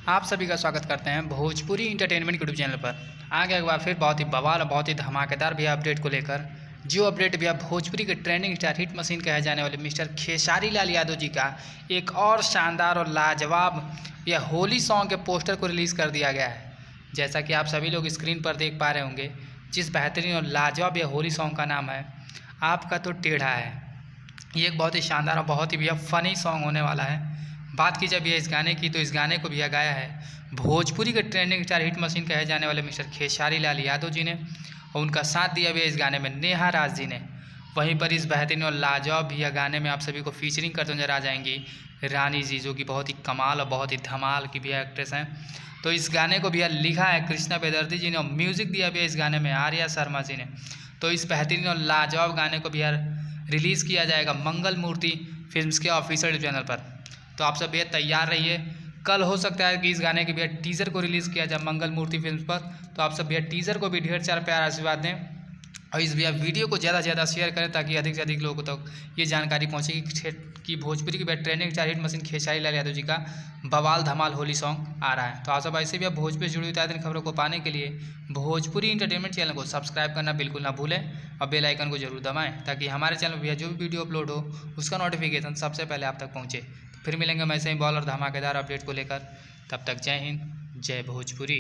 आप सभी का स्वागत करते हैं भोजपुरी इंटरटेनमेंट यूट्यूब चैनल पर। आ गया एक बार फिर बहुत ही बवाल और बहुत ही धमाकेदार भी अपडेट को लेकर। जो अपडेट भी भोजपुरी के ट्रेंडिंग स्टार हिट मशीन कहे जाने वाले मिस्टर खेसारी लाल यादव जी का एक और शानदार और लाजवाब यह होली सॉन्ग के पोस्टर को रिलीज़ कर दिया गया है। जैसा कि आप सभी लोग स्क्रीन पर देख पा रहे होंगे, जिस बेहतरीन और लाजवाब यह होली सॉन्ग का नाम है आपका तो टेढ़ा है। ये एक बहुत ही शानदार और बहुत ही भैया फ़नी सॉन्ग होने वाला है। बात की जब ये इस गाने की, तो इस गाने को भैया गाया है भोजपुरी के ट्रेंडिंग स्टार हिट मशीन कहे जाने वाले मिस्टर खेसारी लाल यादव जी ने, और उनका साथ दिया भैया इस गाने में नेहा राज जी ने। वहीं पर इस बेहतरीन और लाजवाब भैया गाने में आप सभी को फीचरिंग करते नजर आ जाएंगी रानी जी, जो कि बहुत ही कमाल और बहुत ही धमाल की भैया एक्ट्रेस हैं। तो इस गाने को भैया लिखा है कृष्णा बेदर्दी जी ने और म्यूज़िक दिया भैया इस गाने में आर्या शर्मा जी ने। तो इस बेहतरीन और लाजवाब गाने को भैया रिलीज़ किया जाएगा मंगल मूर्ति फिल्म्स के ऑफिशियल चैनल पर। तो आप सब भैया तैयार रहिए। कल हो सकता है कि इस गाने के भैया टीज़र को रिलीज़ किया जाए मंगल मूर्ति फिल्म्स पर। तो आप सब भैया टीज़र को भी ढेर सारा प्यार आशीर्वाद दें और इस भैया वीडियो को ज़्यादा से ज़्यादा शेयर करें, ताकि अधिक से अधिक लोगों तक ये जानकारी पहुँचे कि भोजपुरी की trending star hit machine Khesari Lal Yadav ji का बवाल धमाल होली सॉन्ग आ रहा है। तो आप सब ऐसे भी भोजपुरी से जुड़ी हुई ताज़ा खबरों को पाने के लिए भोजपुरी इंटरटेनमेंट चैनल को सब्सक्राइब करना बिल्कुल ना भूलें और बेल आइकन को जरूर दबाएं, ताकि हमारे चैनल पर भैया जो भी वीडियो अपलोड हो उसका नोटिफिकेशन सबसे पहले आप तक पहुँचे। फिर मिलेंगे हम ऐसे ही बॉल और धमाकेदार अपडेट को लेकर। तब तक जय हिंद, जय भोजपुरी।